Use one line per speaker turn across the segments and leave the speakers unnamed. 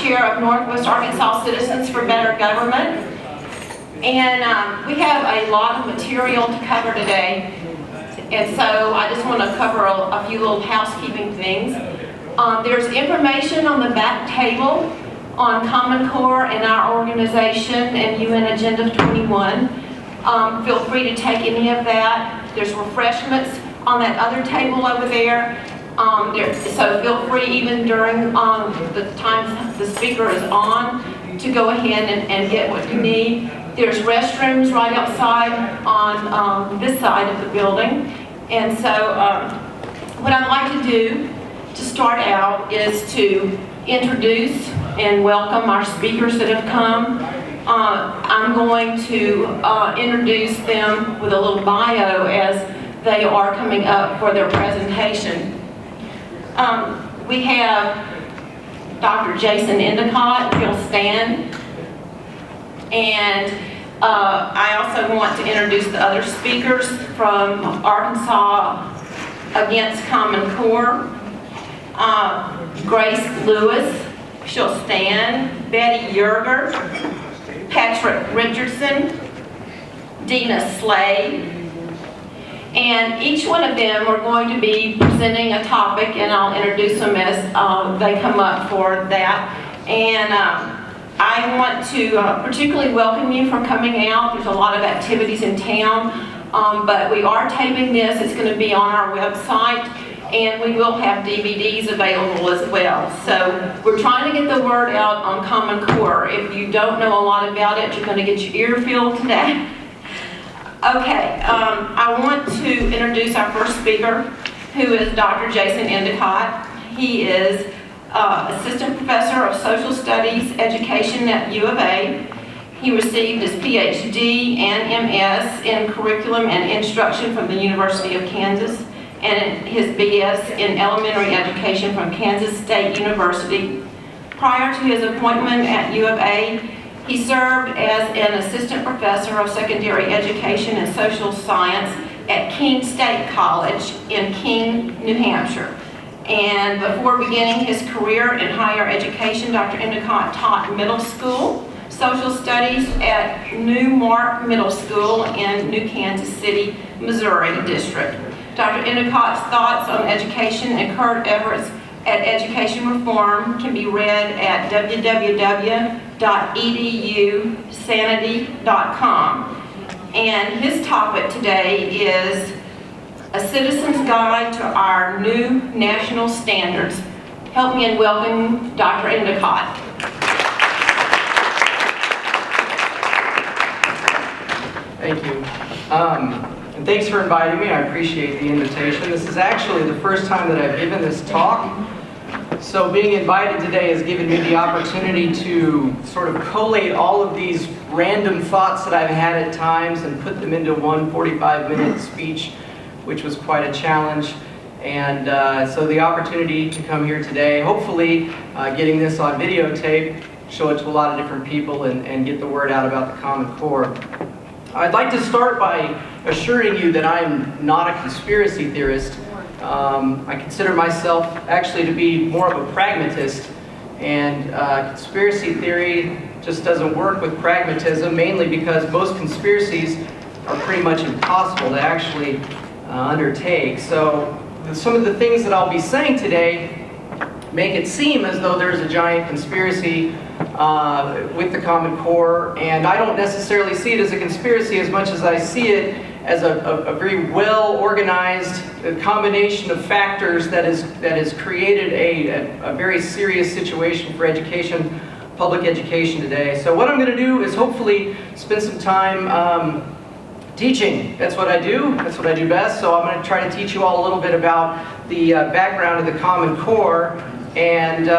chair of Northwest Arkansas Citizens for Better Government. And we have a lot of material to cover today. And so I just want to cover a few little housekeeping things. There's information on the back table on Common Core and our organization and UN Agenda 21. Feel free to take any of that. There's refreshments on that other table over there. So feel free, even during the time the speaker is on, to go ahead and get what you need. There's restrooms right outside on this side of the building. And so what I'd like to do to start out is to introduce and welcome our speakers that have come. I'm going to introduce them with a little bio as they are coming up for their presentation. We have Dr. Jason Endacott. He'll stand. And I also want to introduce the other speakers from Arkansas Against Common Core. Grace Lewis, she'll stand. Betty Yerger, Patrick Richardson, Dina Slade. And each one of them are going to be presenting a topic, and I'll introduce them as they come up for that. And I want to particularly welcome you for coming out. There's a lot of activities in town, but we are taping this. It's going to be on our website, and we will have DVDs available as well. So we're trying to get the word out on Common Core. If you don't know a lot about it, you're going to get your ear filled today. Okay, I want to introduce our first speaker, who is Dr. Jason Endacott. He is Assistant Professor of Social Studies Education at U of A. He received his PhD and MS in Curriculum and Instruction from the University of Kansas, and his BS in Elementary Education from Kansas State University. Prior to his appointment at U of A, he served as an assistant professor of secondary education and social science at King State College in King, New Hampshire. And before beginning his career in higher education, Dr. Endacott taught middle school social studies at New Mark Middle School in New Kansas City, Missouri district. Dr. Endacott's thoughts on education and current efforts at education reform can be read at www.edusanity.com. And his topic today is A Citizen's Guide to Our New National Standards. Help me in welcome Dr. Endacott.
Thank you. And thanks for inviting me. I appreciate the invitation. This is actually the first time that I've given this talk. So being invited today has given me the opportunity to sort of collate all of these random thoughts that I've had at times and put them into one 45-minute speech, which was quite a challenge. And so the opportunity to come here today, hopefully getting this on videotape, show it to a lot of different people and get the word out about the Common Core. I'd like to start by assuring you that I'm not a conspiracy theorist. I consider myself actually to be more of a pragmatist, and conspiracy theory just doesn't work with pragmatism, mainly because most conspiracies are pretty much impossible to actually undertake. So some of the things that I'll be saying today make it seem as though there's a giant conspiracy with the Common Core, and I don't necessarily see it as a conspiracy as much as I see it as a very well-organized combination of factors that has created a very serious situation for education, public education today. So what I'm going to do is hopefully spend some time teaching. That's what I do. That's what I do best. So I'm going to try to teach you all a little bit about the background of the Common Core and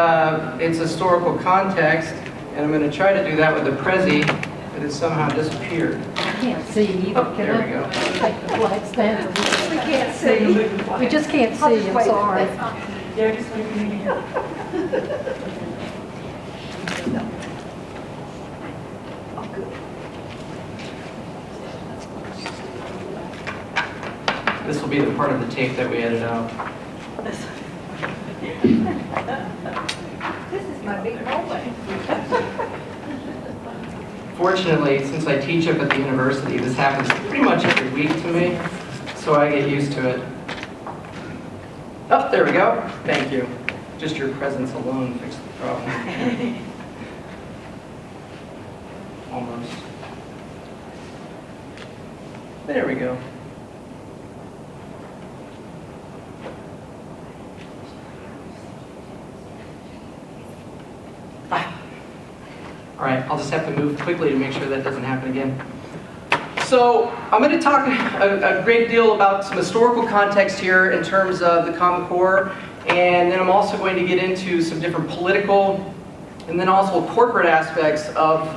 its historical context. And I'm going to try to do that with a Prezi that has somehow disappeared.
I can't see you.
Oh, there we go.
Take the flag stand.
We can't see.
We just can't see. I'm sorry.
Yeah, just wait a minute.
This will be the part of the tape that we edit out.
This is my big moment.
Fortunately, since I teach up at the university, this happens pretty much every week to me, so I get used to it. Oh, there we go. Thank you. Just your presence alone fixed the problem. Almost. There we go. All right, I'll just have to move quickly to make sure that doesn't happen again. So I'm going to talk a great deal about some historical context here in terms of the Common Core, and then I'm also going to get into some different political and then also corporate aspects of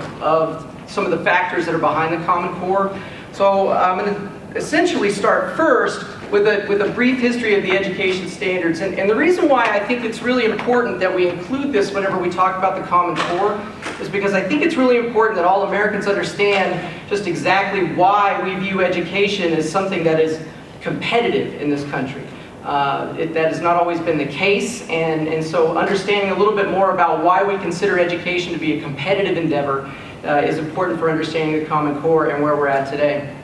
some of the factors that are behind the Common Core. So I'm going to essentially start first with a brief history of the education standards. And the reason why I think it's really important that we include this whenever we talk about the Common Core is because I think it's really important that all Americans understand just exactly why we view education as something that is competitive in this country. That has not always been the case, and so understanding a little bit more about why we consider education to be a competitive endeavor is important for understanding the Common Core and where we're at today.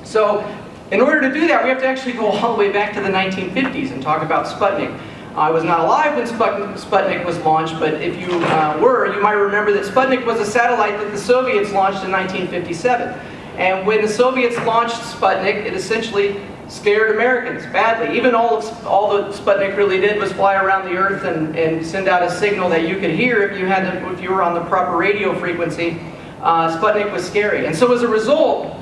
So in order to do that, we have to actually go all the way back to the 1950s and talk about Sputnik. I was not alive when Sputnik was launched, but if you were, you might remember that Sputnik was a satellite that the Soviets launched in 1957. And when the Soviets launched Sputnik, it essentially scared Americans badly. Even all that Sputnik really did was fly around the Earth and send out a signal that you could hear if you were on the proper radio frequency. Sputnik was scary. And so as a result,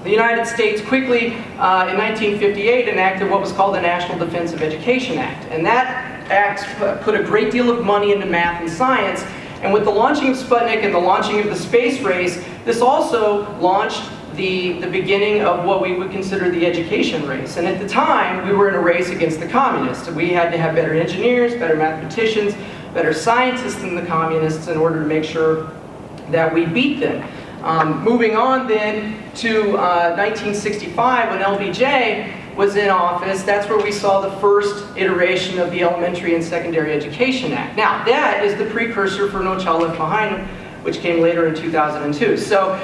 the United States quickly, in 1958, enacted what was called the National Defense of Education Act. And that act put a great deal of money into math and science. And with the launching of Sputnik and the launching of the space race, this also launched the beginning of what we would consider the education race. And at the time, we were in a race against the communists. We had to have better engineers, better mathematicians, better scientists than the communists in order to make sure that we beat them. Moving on then to 1965, when LBJ was in office, that's where we saw the first iteration of the Elementary and Secondary Education Act. Now, that is the precursor for No Child Left Behind, which came later in 2002. So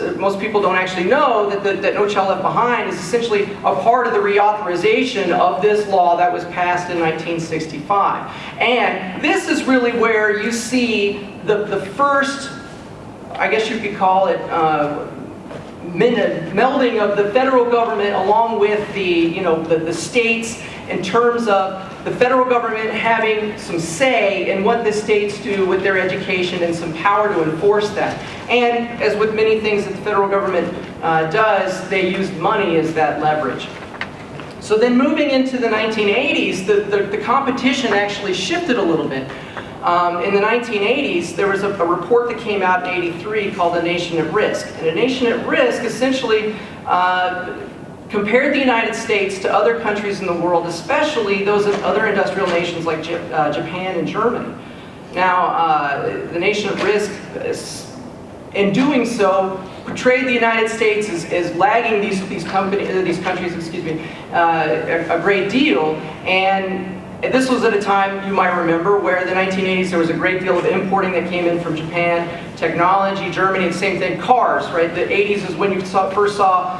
most people don't actually know that No Child Left Behind is essentially a part of the reauthorization of this law that was passed in 1965. And this is really where you see the first, I guess you could call it, melding of the federal government along with the states in terms of the federal government having some say in what the states do with their education and some power to enforce that. And as with many things that the federal government does, they use money as that leverage. So then moving into the 1980s, the competition actually shifted a little bit. In the 1980s, there was a report that came out in '83 called A Nation at Risk. And A Nation at Risk essentially compared the United States to other countries in the world, especially those of other industrial nations like Japan and Germany. Now, the Nation at Risk, in doing so, portrayed the United States as lagging these countries, excuse me, a great deal. And this was at a time, you might remember, where in the 1980s there was a great deal of importing that came in from Japan, technology, Germany, and same thing, cars, right? The 80s is when you first saw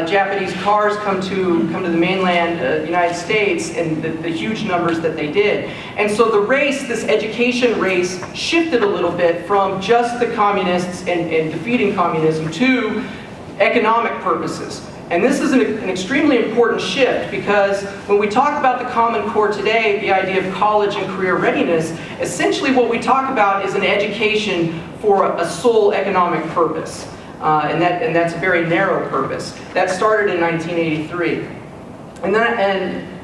Japanese cars come to the mainland United States, and the huge numbers that they did. And so the race, this education race, shifted a little bit from just the communists and defeating communism to economic purposes. And this is an extremely important shift, because when we talk about the Common Core today, the idea of college and career readiness, essentially what we talk about is an education for a sole economic purpose. And that's a very narrow purpose. That started in 1983. And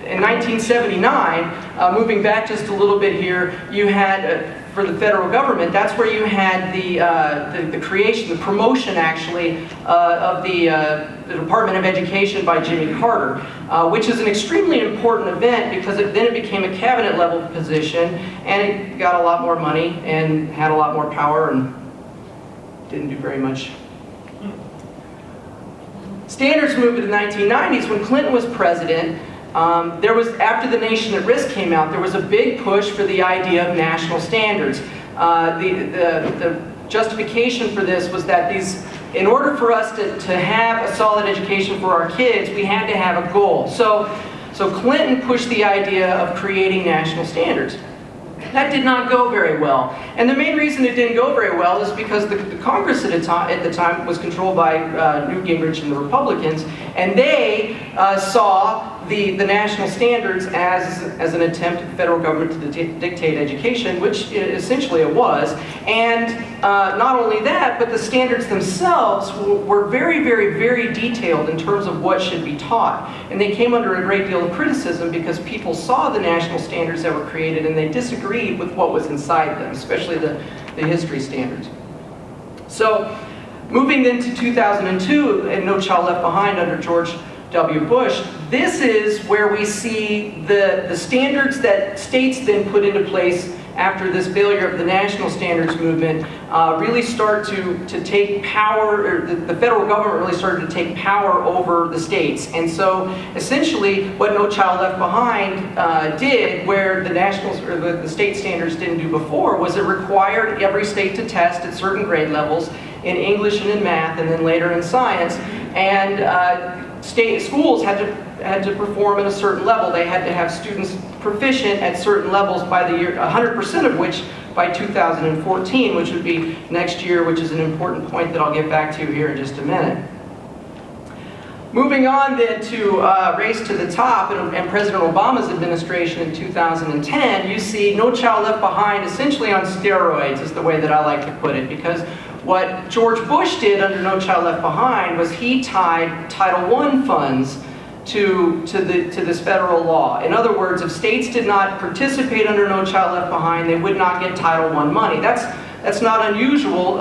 in 1979, moving back just a little bit here, you had, for the federal government, that's where you had the creation, the promotion actually, of the Department of Education by Jimmy Carter, which is an extremely important event because then it became a cabinet level position, and it got a lot more money and had a lot more power and didn't do very much. Standards moved in the 1990s when Clinton was president. There was, after the Nation at Risk came out, there was a big push for the idea of national standards. The justification for this was that in order for us to have a solid education for our kids, we had to have a goal. So Clinton pushed the idea of creating national standards. That did not go very well. And the main reason it didn't go very well is because the Congress at the time was controlled by Newt Gingrich and the Republicans, and they saw the national standards as an attempt of the federal government to dictate education, which essentially it was. And not only that, but the standards themselves were very, very, very detailed in terms of what should be taught. And they came under a great deal of criticism because people saw the national standards that were created and they disagreed with what was inside them, especially the history standards. So moving into 2002 and No Child Left Behind under George W. Bush, this is where we see the standards that states then put into place after this failure of the national standards movement really start to take power, or the federal government really started to take power over the states. And so essentially what No Child Left Behind did, where the national or the state standards didn't do before, was it required every state to test at certain grade levels in English and in math and then later in science. And state schools had to perform at a certain level. They had to have students proficient at certain levels by the year, 100% of which by 2014, which would be next year, which is an important point that I'll get back to here in just a minute. Moving on then to Race to the Top and President Obama's administration in 2010, you see No Child Left Behind essentially on steroids is the way that I like to put it, because what George Bush did under No Child Left Behind was he tied Title I funds to this federal law. In other words, if states did not participate under No Child Left Behind, they would not get Title I money. That's not unusual.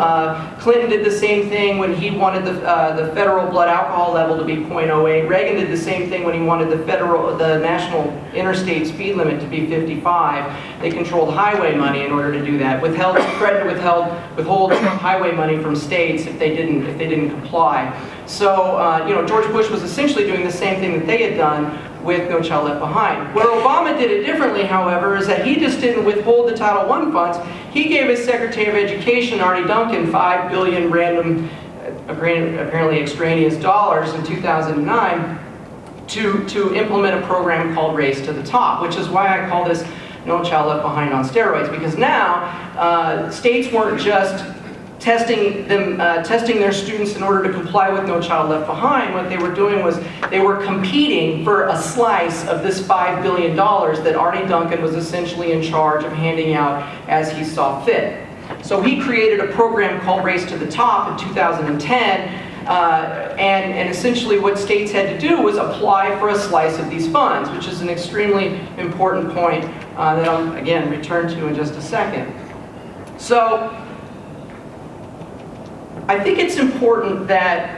Clinton did the same thing when he wanted the federal blood alcohol level to be 0.08. Reagan did the same thing when he wanted the national interstate speed limit to be 55. They controlled highway money in order to do that. Threatened to withhold highway money from states if they didn't comply. So George Bush was essentially doing the same thing that they had done with No Child Left Behind. Where Obama did it differently, however, is that he just didn't withhold the Title I funds. He gave his Secretary of Education, Arne Duncan, $5 billion random, apparently extraneous dollars in 2009 to implement a program called Race to the Top, which is why I call this No Child Left Behind on steroids, because now states weren't just testing their students in order to comply with No Child Left Behind. What they were doing was they were competing for a slice of this $5 billion that Arne Duncan was essentially in charge of handing out as he saw fit. So he created a program called Race to the Top in 2010, and essentially what states had to do was apply for a slice of these funds, which is an extremely important point that I'll again return to in just a second. So I think it's important that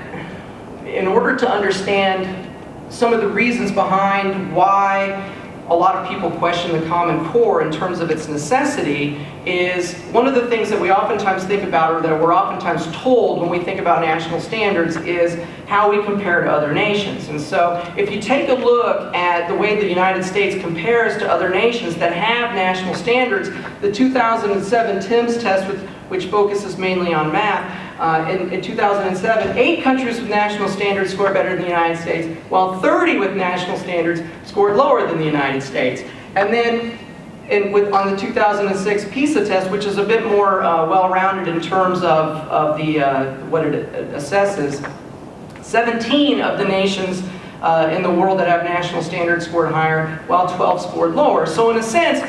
in order to understand some of the reasons behind why a lot of people question the Common Core in terms of its necessity, is one of the things that we oftentimes think about, or that we're oftentimes told when we think about national standards, is how we compare to other nations. And so if you take a look at the way the United States compares to other nations that have national standards, the 2007 TIMSS test, which focuses mainly on math, in 2007, 8 countries with national standards scored better than the United States, while 30 with national standards scored lower than the United States. And then on the 2006 PISA test, which is a bit more well-rounded in terms of what it assesses, 17 of the nations in the world that have national standards scored higher, while 12 scored lower. So in a sense,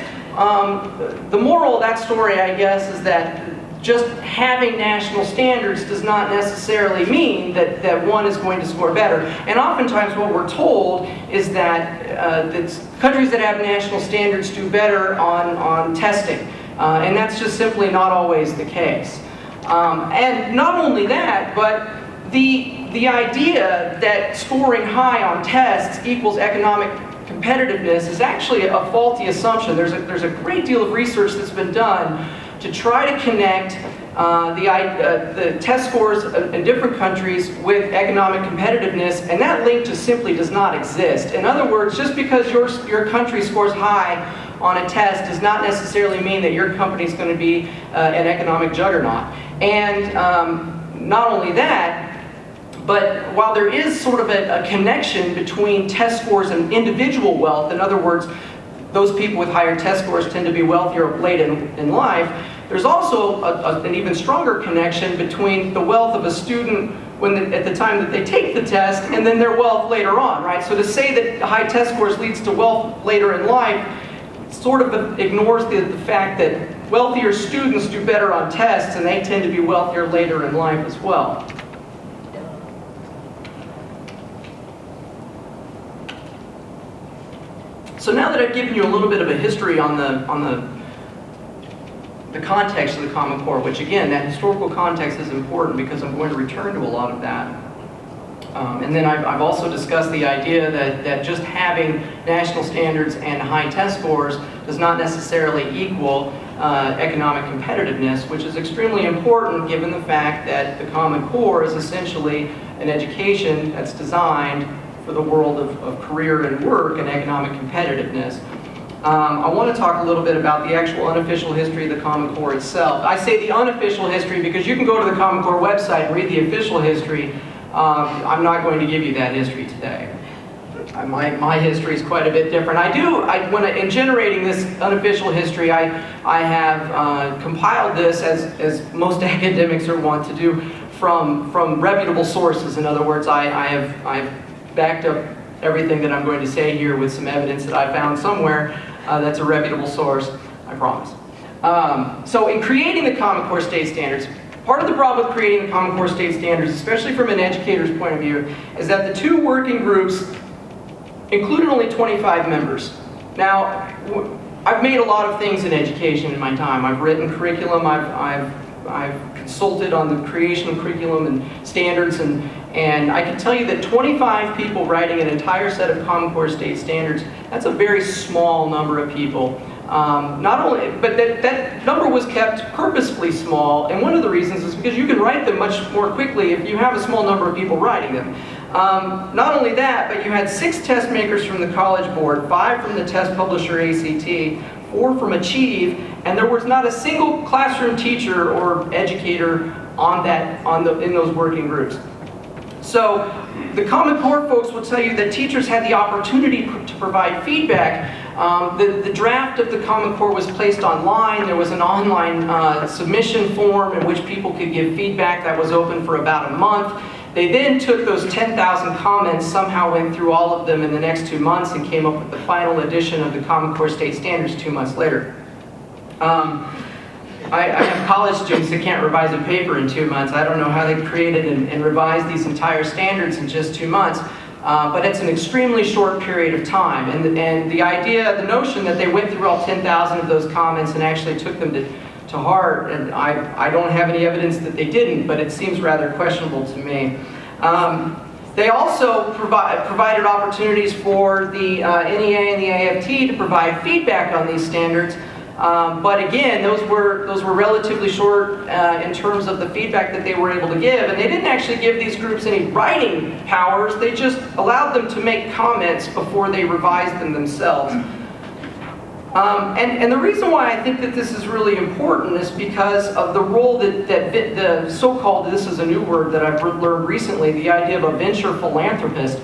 the moral of that story, I guess, is that just having national standards does not necessarily mean that one is going to score better. And oftentimes what we're told is that countries that have national standards do better on testing. And that's just simply not always the case. And not only that, but the idea that scoring high on tests equals economic competitiveness is actually a faulty assumption. There's a great deal of research that's been done to try to connect the test scores in different countries with economic competitiveness, and that link just simply does not exist. In other words, just because your country scores high on a test does not necessarily mean that your company is going to be an economic juggernaut. And not only that, but while there is sort of a connection between test scores and individual wealth, in other words, those people with higher test scores tend to be wealthier late in life, there's also an even stronger connection between the wealth of a student at the time that they take the test and then their wealth later on, right? So to say that high test scores leads to wealth later in life sort of ignores the fact that wealthier students do better on tests and they tend to be wealthier later in life as well. So now that I've given you a little bit of a history on the context of the Common Core, which again, that historical context is important because I'm going to return to a lot of that. And then I've also discussed the idea that just having national standards and high test scores does not necessarily equal economic competitiveness, which is extremely important given the fact that the Common Core is essentially an education that's designed for the world of career and work and economic competitiveness. I want to talk a little bit about the actual unofficial history of the Common Core itself. I say the unofficial history because you can go to the Common Core website and read the official history. I'm not going to give you that history today. My history is quite a bit different. In generating this unofficial history, I have compiled this, as most academics are wont to do, from reputable sources. In other words, I've backed up everything that I'm going to say here with some evidence that I found somewhere that's a reputable source, I promise. So in creating the Common Core state standards, part of the problem with creating the Common Core state standards, especially from an educator's point of view, is that the two working groups included only 25 members. Now, I've made a lot of things in education in my time. I've written curriculum, I've consulted on the creation of curriculum and standards, and I can tell you that 25 people writing an entire set of Common Core state standards, that's a very small number of people. But that number was kept purposefully small, and one of the reasons is because you can write them much more quickly if you have a small number of people writing them. Not only that, but you had 6 test makers from the College Board, 5 from the test publisher ACT, 4 from Achieve, and there was not a single classroom teacher or educator in those working groups. So the Common Core folks will tell you that teachers had the opportunity to provide feedback. The draft of the Common Core was placed online. There was an online submission form in which people could give feedback that was open for about a month. They then took those 10,000 comments, somehow went through all of them in the next 2 months and came up with the final edition of the Common Core State Standards 2 months later. I have college students that can't revise a paper in 2 months. I don't know how they created and revised these entire standards in just 2 months, but it's an extremely short period of time. And the notion that they went through all 10,000 of those comments and actually took them to heart, and I don't have any evidence that they didn't, but it seems rather questionable to me. They also provided opportunities for the NEA and the AFT to provide feedback on these standards. But again, those were relatively short in terms of the feedback that they were able to give, and they didn't actually give these groups any writing powers. They just allowed them to make comments before they revised them themselves. And the reason why I think that this is really important is because of the role that the so-called, this is a new word that I've learned recently, the idea of a venture philanthropist.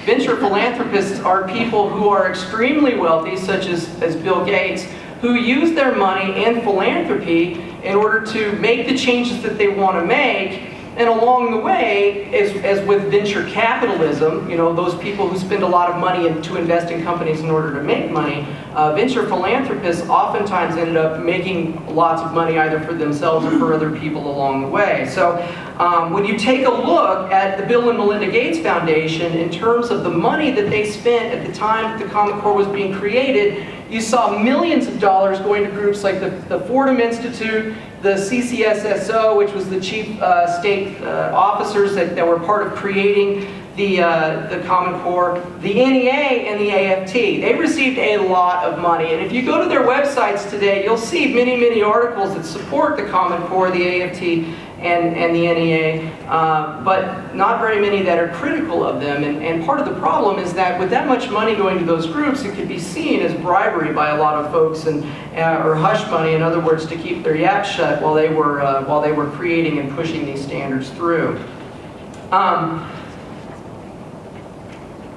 Venture philanthropists are people who are extremely wealthy, such as Bill Gates, who use their money and philanthropy in order to make the changes that they want to make. And along the way, as with venture capitalism, those people who spend a lot of money to invest in companies in order to make money, venture philanthropists oftentimes ended up making lots of money either for themselves or for other people along the way. So when you take a look at the Bill and Melinda Gates Foundation in terms of the money that they spent at the time that the Common Core was being created, you saw millions of dollars going to groups like the Fordham Institute, the CCSSO, which was the chief state officers that were part of creating the Common Core, the NEA and the AFT. They received a lot of money, and if you go to their websites today, you'll see many, many articles that support the Common Core, the AFT, and the NEA, but not very many that are critical of them. And part of the problem is that with that much money going to those groups, it could be seen as bribery by a lot of folks, or hush money, in other words, to keep their yaps shut while they were creating and pushing these standards through.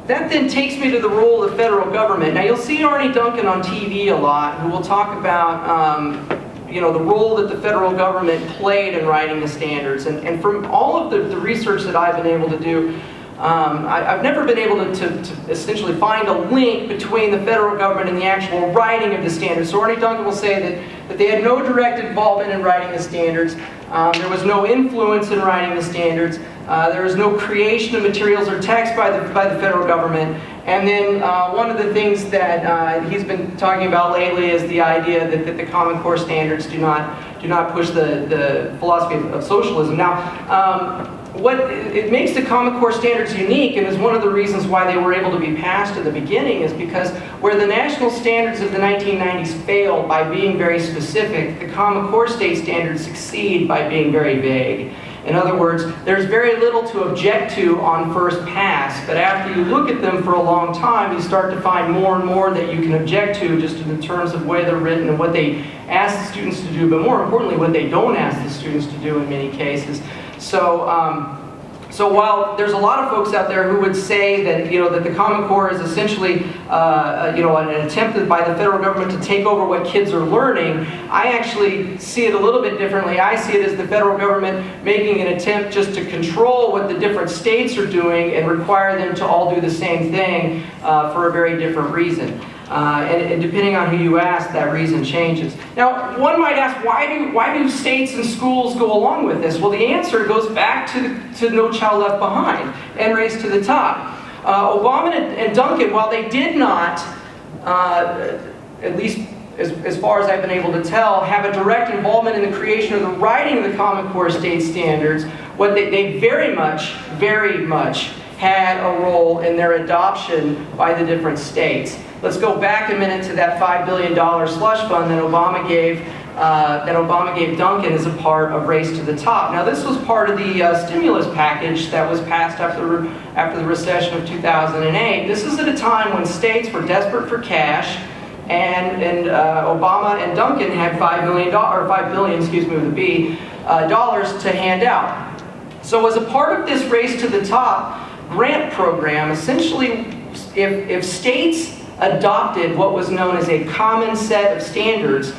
That then takes me to the role of the federal government. Now you'll see Arnie Duncan on TV a lot, who will talk about the role that the federal government played in writing the standards. And from all of the research that I've been able to do, I've never been able to essentially find a link between the federal government and the actual writing of the standards. So Arnie Duncan will say that they had no direct involvement in writing the standards. There was no influence in writing the standards. There was no creation of materials or text by the federal government. And then one of the things that he's been talking about lately is the idea that the Common Core standards do not push the philosophy of socialism. Now, it makes the Common Core standards unique, and is one of the reasons why they were able to be passed at the beginning, is because where the national standards of the 1990s failed by being very specific, the Common Core state standards succeed by being very vague. In other words, there's very little to object to on first pass, but after you look at them for a long time, you start to find more and more that you can object to, just in terms of the way they're written and what they ask the students to do, but more importantly, what they don't ask the students to do in many cases. So while there's a lot of folks out there who would say that that the Common Core is essentially an attempt by the federal government to take over what kids are learning, I actually see it a little bit differently. I see it as the federal government making an attempt just to control what the different states are doing and require them to all do the same thing for a very different reason. And depending on who you ask, that reason changes. Now, one might ask, why do states and schools go along with this? Well, the answer goes back to No Child Left Behind and Race to the Top. Obama and Duncan, while they did not, at least as far as I've been able to tell, have a direct involvement in the creation or the writing of the Common Core state standards, what they very much had a role in their adoption by the different states. Let's go back a minute to that $5 billion slush fund that Obama gave Duncan as a part of Race to the Top. Now, this was part of the stimulus package that was passed after the recession of 2008. This is at a time when states were desperate for cash, and Obama and Duncan had $5 billion, with a B, dollars to hand out. So, as a part of this Race to the Top grant program, essentially, if states adopted what was known as a common set of standards,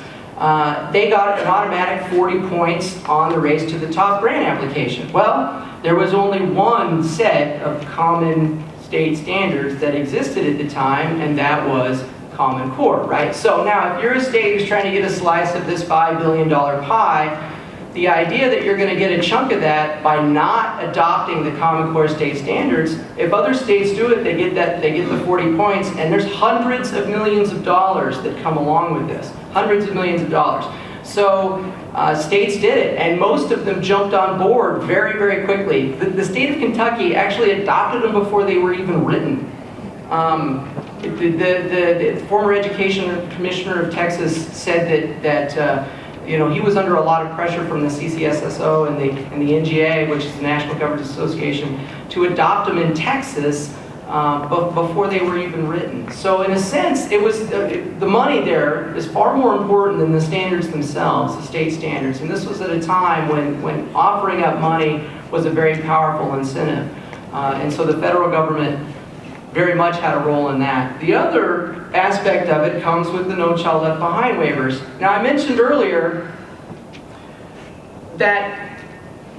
they got an automatic 40 points on the Race to the Top grant application. Well, there was only one set of common state standards that existed at the time, and that was Common Core, right? So now, if you're a state who's trying to get a slice of this $5 billion pie, the idea that you're going to get a chunk of that by not adopting the Common Core state standards, if other states do it, they get the 40 points, and there's hundreds of millions of dollars that come along with this. Hundreds of millions of dollars. So states did it, and most of them jumped on board very, very quickly. The state of Kentucky actually adopted them before they were even written. The former education commissioner of Texas said that he was under a lot of pressure from the CCSSO and the NGA, which is the National Governors Association, to adopt them in Texas before they were even written. So in a sense, it was the money there is far more important than the standards themselves, the state standards. And this was at a time when offering up money was a very powerful incentive. And so the federal government very much had a role in that. The other aspect of it comes with the No Child Left Behind waivers. Now, I mentioned earlier that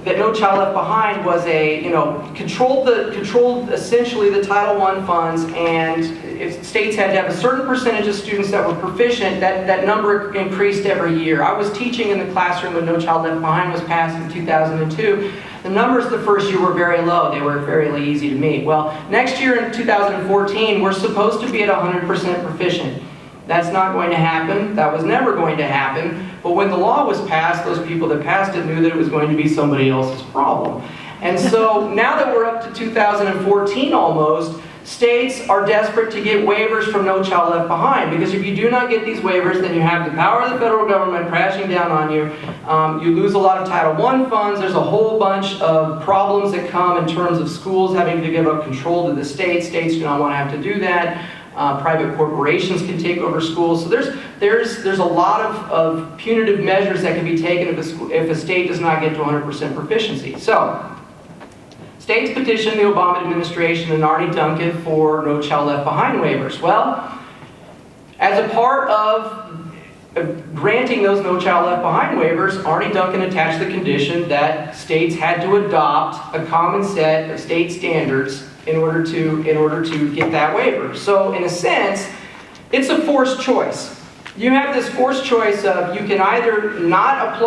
No Child Left Behind was controlled essentially the Title I funds, and if states had to have a certain percentage of students that were proficient, that number increased every year. I was teaching in the classroom when No Child Left Behind was passed in 2002. The numbers the first year were very low. They were fairly easy to meet. Well, next year in 2014, we're supposed to be at 100% proficient. That's not going to happen. That was never going to happen. But when the law was passed, those people that passed it knew that it was going to be somebody else's problem. And so now that we're up to 2014 almost, states are desperate to get waivers from No Child Left Behind, because if you do not get these waivers, then you have the power of the federal government crashing down on you. You lose a lot of Title I funds. There's a whole bunch of problems that come in terms of schools having to give up control to the states. States do not want to have to do that. Private corporations can take over schools. So there's a lot of punitive measures that can be taken if a state does not get to 100% proficiency. So, states petitioned the Obama administration and Arne Duncan for No Child Left Behind waivers. Well, as a part of granting those No Child Left Behind waivers, Arne Duncan attached the condition that states had to adopt a common set of state standards in order to get that waiver. So, in a sense, it's a forced choice. You have this forced choice of you can either not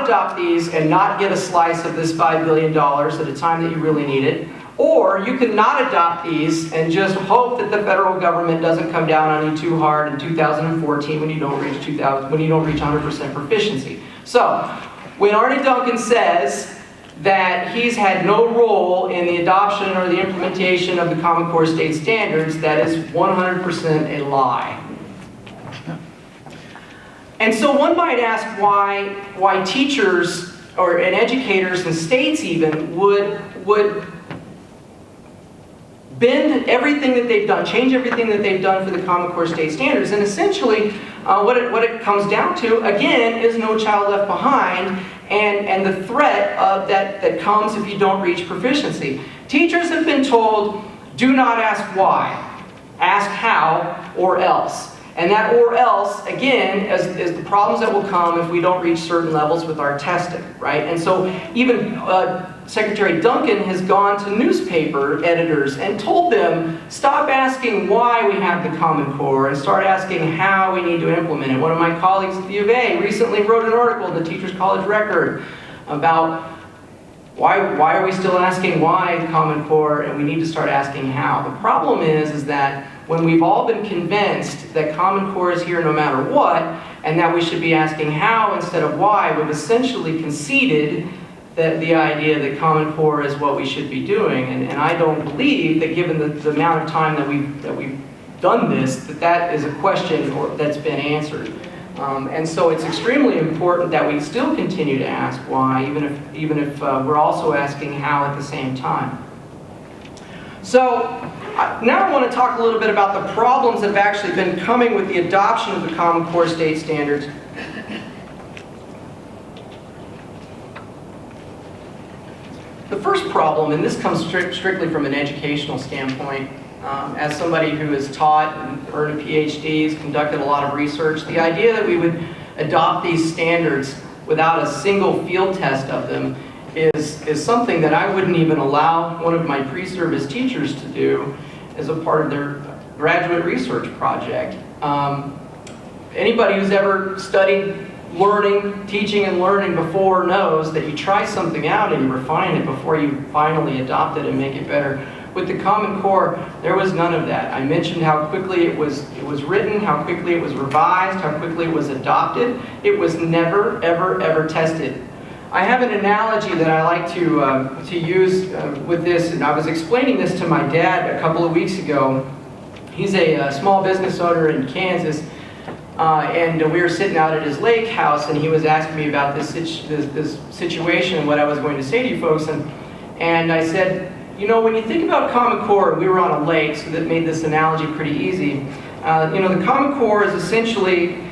adopt these and not get a slice of this $5 billion at a time that you really need it, or you can not adopt these and just hope that the federal government doesn't come down on you too hard in 2014 when you don't reach 100% proficiency. So, when Arne Duncan says that he's had no role in the adoption or the implementation of the Common Core state standards, that is 100% a lie. And so one might ask why teachers and educators and states even would bend everything that they've done, change everything that they've done for the Common Core state standards. And essentially what it comes down to, again, is No Child Left Behind and the threat that comes if you don't reach proficiency. Teachers have been told, do not ask why, ask how or else. And that or else, again, is the problems that will come if we don't reach certain levels with our testing, right? And so even Secretary Duncan has gone to newspaper editors and told them, stop asking why we have the Common Core and start asking how we need to implement it. One of my colleagues at the U of A recently wrote an article in the Teachers College Record about why are we still asking why the Common Core, and we need to start asking how. The problem is that when we've all been convinced that Common Core is here no matter what, and that we should be asking how instead of why, we've essentially conceded that the idea that Common Core is what we should be doing. And I don't believe that given the amount of time that we've done this, that is a question that's been answered. And so it's extremely important that we still continue to ask why, even if we're also asking how at the same time. So now I want to talk a little bit about the problems that have actually been coming with the adoption of the Common Core state standards. The first problem, and this comes strictly from an educational standpoint, as somebody who has taught and earned a PhD, has conducted a lot of research, the idea that we would adopt these standards without a single field test of them is something that I wouldn't even allow one of my pre-service teachers to do as a part of their graduate research project. Anybody who's ever studied teaching and learning before knows that you try something out and you refine it before you finally adopt it and make it better. With the Common Core, there was none of that. I mentioned how quickly it was written, how quickly it was revised, how quickly it was adopted. It was never, ever, ever tested. I have an analogy that I like to use with this, and I was explaining this to my dad a couple of weeks ago. He's a small business owner in Kansas, and we were sitting out at his lake house, and he was asking me about this situation and what I was going to say to you folks, and I said, you know, when you think about Common Core, we were on a lake, so that made this analogy pretty easy. You know, the Common Core is essentially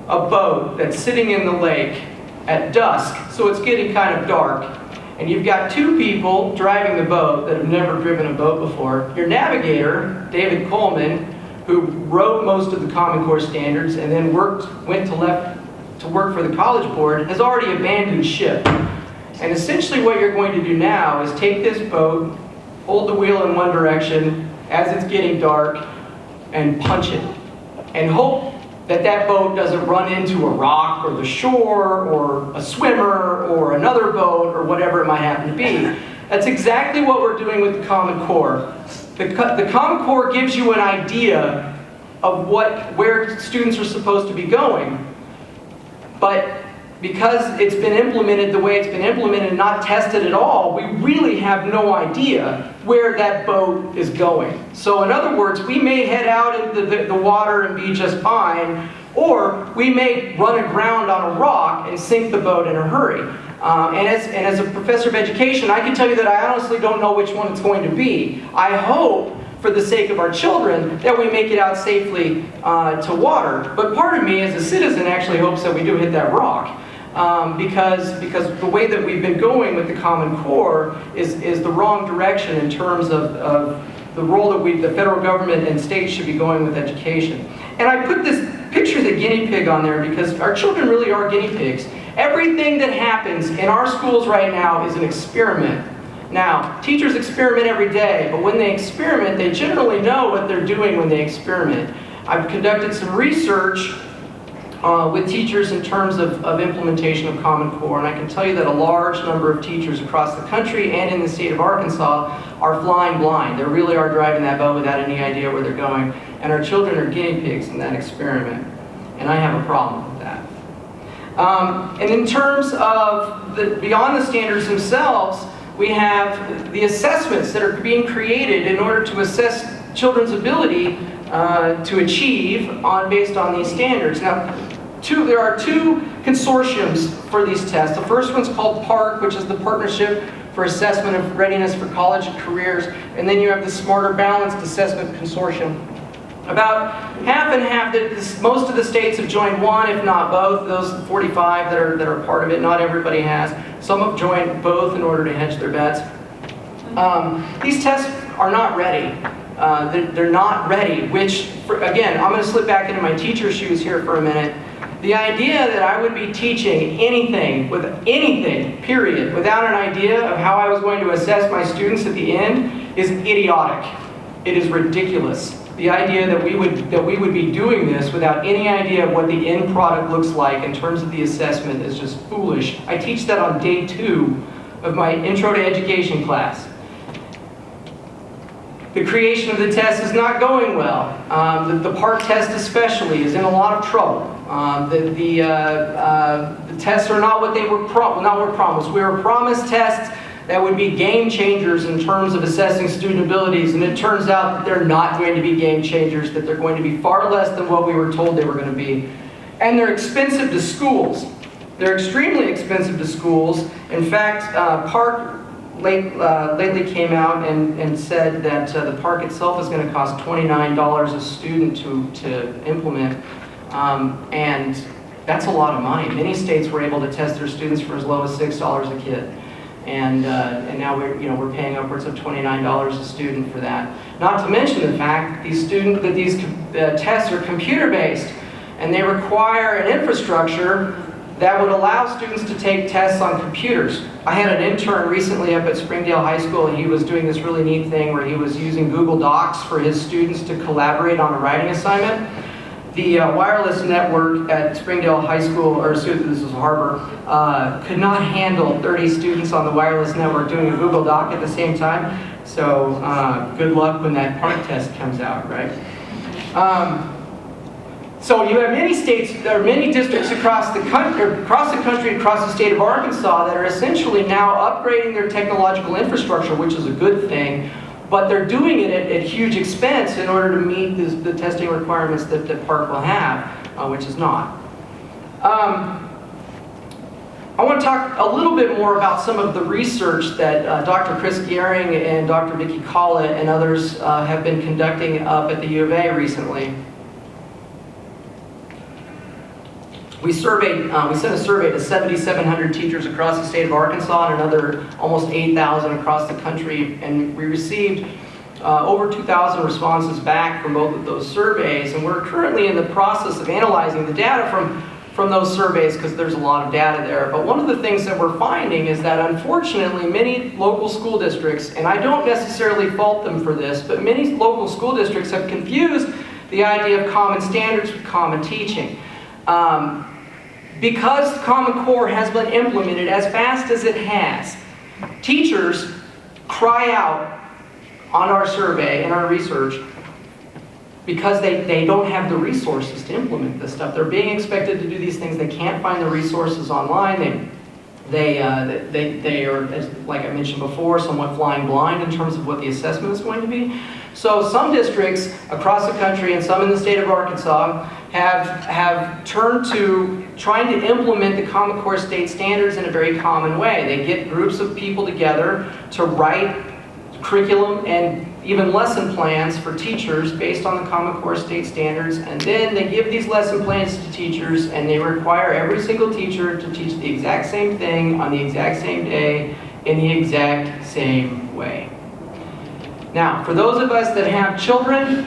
a boat that's sitting in the lake at dusk, so it's getting kind of dark. And you've got two people driving the boat that have never driven a boat before. Your navigator, David Coleman, who wrote most of the Common Core standards and then went to work for the College Board, has already abandoned ship. And essentially what you're going to do now is take this boat, hold the wheel in one direction as it's getting dark, and punch it. And hope that that boat doesn't run into a rock or the shore or a swimmer or another boat or whatever it might happen to be. That's exactly what we're doing with the Common Core. The Common Core gives you an idea of where students are supposed to be going. But because it's been implemented the way it's been implemented and not tested at all, we really have no idea where that boat is going. So in other words, we may head out into the water and be just fine, or we may run aground on a rock and sink the boat in a hurry. And as a professor of education, I can tell you that I honestly don't know which one it's going to be. I hope, for the sake of our children, that we make it out safely to water. But part of me as a citizen actually hopes that we do hit that rock. Because the way that we've been going with the Common Core is the wrong direction in terms of the role that the federal government and states should be going with education. And I put this picture of the guinea pig on there because our children really are guinea pigs. Everything that happens in our schools right now is an experiment. Now, teachers experiment every day, but when they experiment, they generally know what they're doing when they experiment. I've conducted some research with teachers in terms of implementation of Common Core, and I can tell you that a large number of teachers across the country and in the state of Arkansas are flying blind. They really are driving that boat without any idea where they're going, and our children are guinea pigs in that experiment, and I have a problem with that. And in terms of beyond the standards themselves, we have the assessments that are being created in order to assess children's ability to achieve based on these standards. Now, there are two consortiums for these tests. The first one's called PARC, which is the Partnership for Assessment of Readiness for College and Careers, and then you have the Smarter Balanced Assessment Consortium. About half and half, most of the states have joined one, if not both. Those 45 that are part of it, not everybody has. Some have joined both in order to hedge their bets. These tests are not ready. They're not ready, which, again, I'm going to slip back into my teacher shoes here for a minute. The idea that I would be teaching anything, period, without an idea of how I was going to assess my students at the end is idiotic. It is ridiculous. The idea that we would be doing this without any idea of what the end product looks like in terms of the assessment is just foolish. I teach that on day 2 of my Intro to Education class. The creation of the test is not going well. The PARC test especially is in a lot of trouble. The tests are not what they were promised. We were promised tests that would be game changers in terms of assessing student abilities, and it turns out that they're not going to be game changers, that they're going to be far less than what we were told they were going to be. And they're expensive to schools. They're extremely expensive to schools. In fact, PARC lately came out and said that the PARC itself is going to cost $29 a student to implement, and that's a lot of money. Many states were able to test their students for as low as $6 a kid. And now we're paying upwards of $29 a student for that. Not to mention the fact that these tests are computer-based, and they require an infrastructure that would allow students to take tests on computers. I had an intern recently up at Springdale High School, and he was doing this really neat thing where he was using Google Docs for his students to collaborate on a writing assignment. The wireless network at Springdale High School, or this is Harbor, could not handle 30 students on the wireless network doing a Google Doc at the same time. So good luck when that PARC test comes out, right? So you have many states, there are many districts across the country, across the state of Arkansas that are essentially now upgrading their technological infrastructure, which is a good thing. But they're doing it at huge expense in order to meet the testing requirements that PARC will have, which is not. I want to talk a little bit more about some of the research that Dr. Chris Gehring and Dr. Vicki Collett and others have been conducting up at the U of A recently. We sent a survey to 7,700 teachers across the state of Arkansas and another almost 8,000 across the country, and we received over 2,000 responses back from both of those surveys, and we're currently in the process of analyzing the data from those surveys because there's a lot of data there. But one of the things that we're finding is that unfortunately many local school districts, and I don't necessarily fault them for this, but many local school districts have confused the idea of common standards with common teaching. Because Common Core has been implemented as fast as it has, teachers cry out on our survey and our research because they don't have the resources to implement this stuff. They're being expected to do these things. They can't find the resources online. They are, like I mentioned before, somewhat flying blind in terms of what the assessment is going to be. So some districts across the country and some in the state of Arkansas have turned to trying to implement the Common Core state standards in a very common way. They get groups of people together to write curriculum and even lesson plans for teachers based on the Common Core state standards, and then they give these lesson plans to teachers, and they require every single teacher to teach the exact same thing on the exact same day in the exact same way. Now, for those of us that have children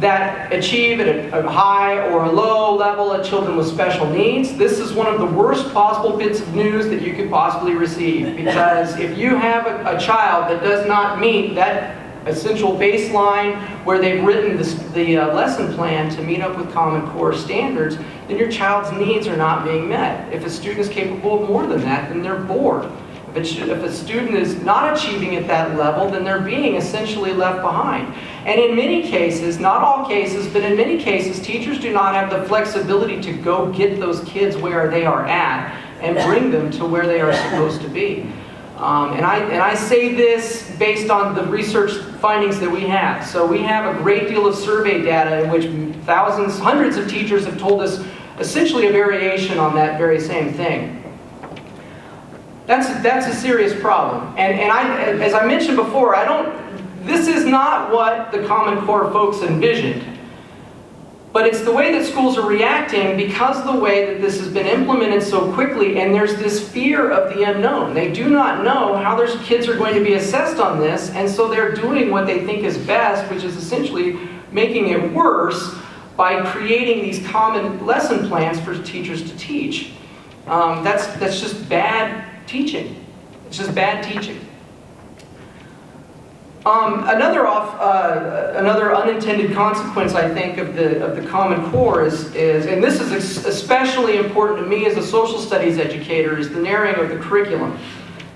that achieve at a high or a low level of children with special needs, this is one of the worst possible bits of news that you could possibly receive. Because if you have a child that does not meet that essential baseline where they've written the lesson plan to meet up with Common Core standards, then your child's needs are not being met. If a student is capable of more than that, then they're bored. If a student is not achieving at that level, then they're being essentially left behind. And in many cases, not all cases, but in many cases, teachers do not have the flexibility to go get those kids where they are at and bring them to where they are supposed to be. And I say this based on the research findings that we have. So we have a great deal of survey data in which thousands, hundreds of teachers have told us essentially a variation on that very same thing. That's a serious problem. And as I mentioned before, this is not what the Common Core folks envisioned. But it's the way that schools are reacting because of the way that this has been implemented so quickly, and there's this fear of the unknown. They do not know how their kids are going to be assessed on this, and so they're doing what they think is best, which is essentially making it worse by creating these common lesson plans for teachers to teach. That's just bad teaching. It's just bad teaching. Another unintended consequence, I think, of the Common Core is, and this is especially important to me as a social studies educator, is the narrowing of the curriculum.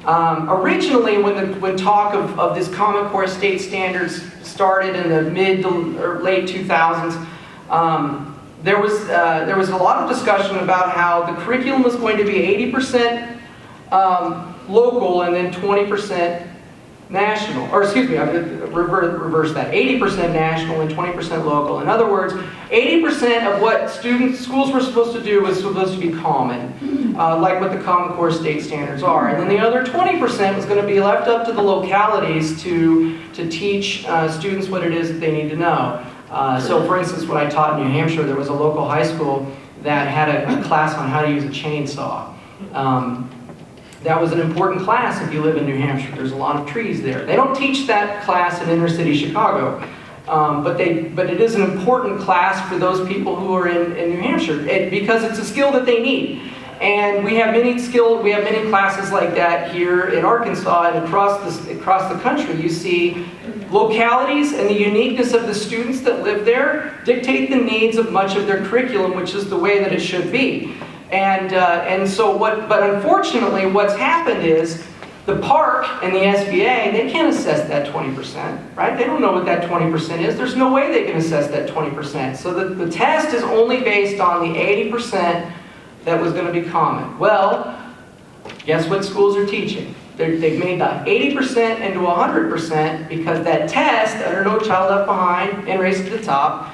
Originally, when talk of this Common Core state standards started in the mid or late 2000s, there was a lot of discussion about how the curriculum was going to be 80% local and then 20% national, or excuse me, reverse that, 80% national and 20% local. In other words, 80% of what schools were supposed to do was supposed to be common, like what the Common Core state standards are. And then the other 20% was going to be left up to the localities to teach students what it is that they need to know. So for instance, when I taught in New Hampshire, there was a local high school that had a class on how to use a chainsaw. That was an important class if you live in New Hampshire. There's a lot of trees there. They don't teach that class in inner city Chicago, but it is an important class for those people who are in New Hampshire because it's a skill that they need. And we have many classes like that here in Arkansas and across the country. You see localities and the uniqueness of the students that live there dictate the needs of much of their curriculum, which is the way that it should be. But unfortunately, what's happened is the park and the SBA, they can't assess that 20%, right? They don't know what that 20% is. There's no way they can assess that 20%. So the test is only based on the 80% that was going to be common. Well, guess what schools are teaching? They've made the 80% into 100% because that test, under No Child Left Behind and Race to the Top,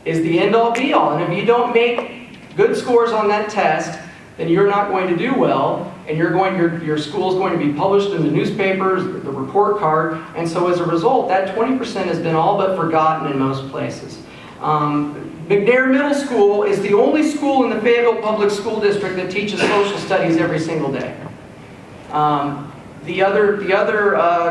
is the end-all be-all. And if you don't make good scores on that test, then you're not going to do well, and your school is going to be published in the newspapers, the report card, and so as a result, that 20% has been all but forgotten in most places. McNair Middle School is the only school in the Fayetteville Public School District that teaches social studies every single day. The other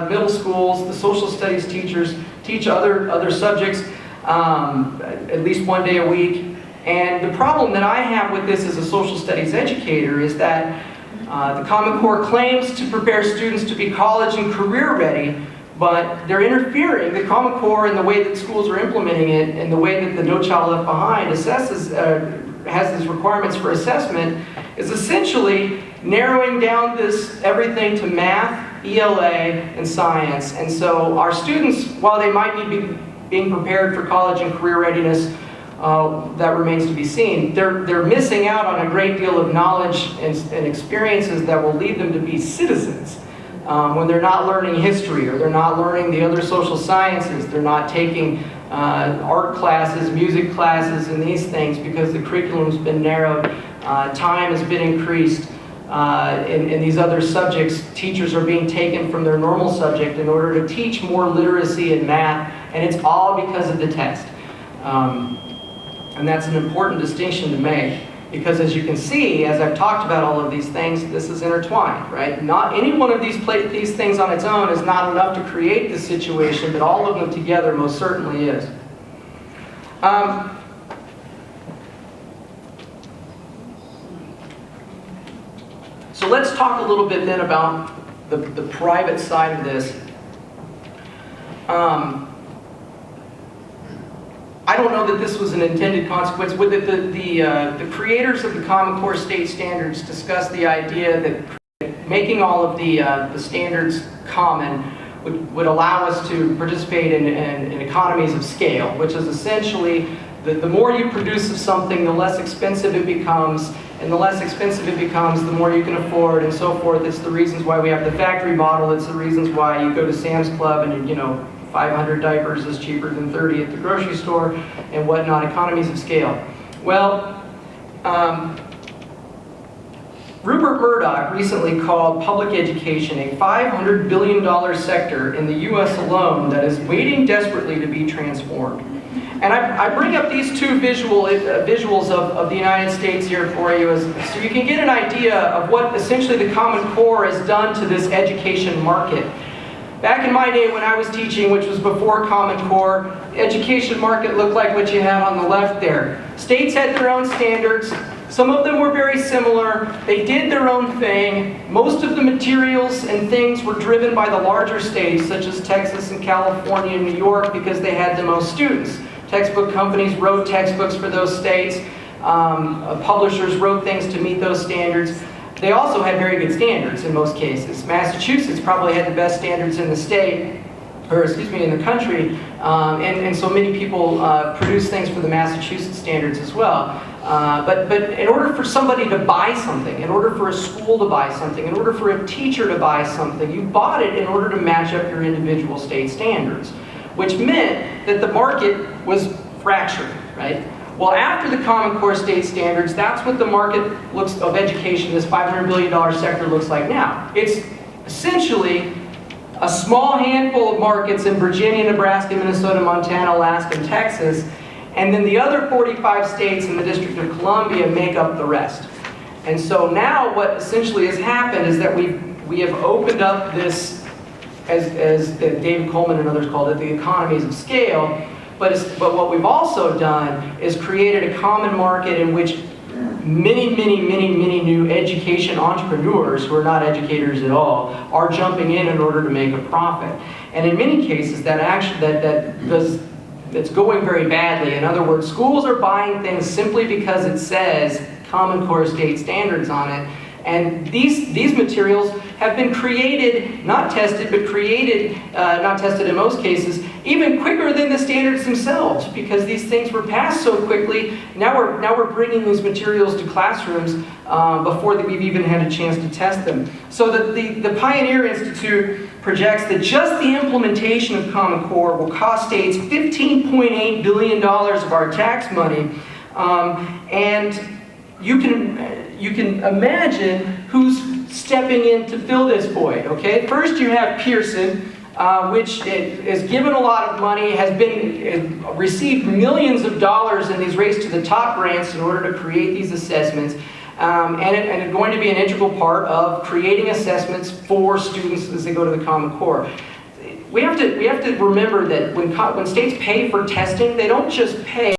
middle schools, the social studies teachers teach other subjects at least one day a week. And the problem that I have with this as a social studies educator is that the Common Core claims to prepare students to be college and career ready, but they're interfering. The Common Core and the way that schools are implementing it and the way that the No Child Left Behind has these requirements for assessment is essentially narrowing down everything to math, ELA, and science. And so our students, while they might be being prepared for college and career readiness, that remains to be seen. They're missing out on a great deal of knowledge and experiences that will lead them to be citizens. When they're not learning history, or they're not learning the other social sciences, they're not taking art classes, music classes, and these things because the curriculum's been narrowed, time has been increased. In these other subjects, teachers are being taken from their normal subject in order to teach more literacy and math, and it's all because of the test. And that's an important distinction to make, because as you can see, as I've talked about all of these things, this is intertwined, right? Not any one of these things on its own is not enough to create this situation, but all of them together most certainly is. So let's talk a little bit then about the private side of this. I don't know that this was an intended consequence. With it, the creators of the Common Core state standards discussed the idea that making all of the standards common would allow us to participate in economies of scale, which is essentially the more you produce of something, the less expensive it becomes, and the less expensive it becomes, the more you can afford, and so forth. It's the reasons why we have the factory model. It's the reasons why you go to Sam's Club and, you know, 500 diapers is cheaper than 30 at the grocery store and whatnot, economies of scale. Well, Rupert Murdoch recently called public education a $500 billion sector in the US alone that is waiting desperately to be transformed. And I bring up these two visuals of the United States here for you so you can get an idea of what essentially the Common Core has done to this education market. Back in my day when I was teaching, which was before Common Core, the education market looked like what you have on the left there. States had their own standards. Some of them were very similar. They did their own thing. Most of the materials and things were driven by the larger states, such as Texas and California and New York, because they had the most students. Textbook companies wrote textbooks for those states. Publishers wrote things to meet those standards. They also had very good standards in most cases. Massachusetts probably had the best standards in the state, or excuse me, in the country, and so many people produce things for the Massachusetts standards as well. But in order for somebody to buy something, in order for a school to buy something, in order for a teacher to buy something, you bought it in order to match up your individual state standards, which meant that the market was fractured, right? Well, after the Common Core state standards, that's what the market of education, this $500 billion sector, looks like now. It's essentially a small handful of markets in Virginia, Nebraska, Minnesota, Montana, Alaska, and Texas, and then the other 45 states and the District of Columbia make up the rest. And so now what essentially has happened is that we have opened up this, as David Coleman and others called it, the economies of scale. But what we've also done is created a common market in which many new education entrepreneurs, who are not educators at all, are jumping in order to make a profit. And in many cases, that's going very badly. In other words, schools are buying things simply because it says Common Core state standards on it. And these materials have been created, not tested, but created, not tested in most cases, even quicker than the standards themselves, because these things were passed so quickly. Now we're bringing these materials to classrooms before we've even had a chance to test them. So the Pioneer Institute projects that just the implementation of Common Core will cost states $15.8 billion of our tax money, and you can imagine who's stepping in to fill this void, okay? First you have Pearson, which is given a lot of money, has received millions of dollars in these Race to the Top grants in order to create these assessments, and it's going to be an integral part of creating assessments for students as they go to the Common Core. We have to remember that when states pay for testing, they don't just pay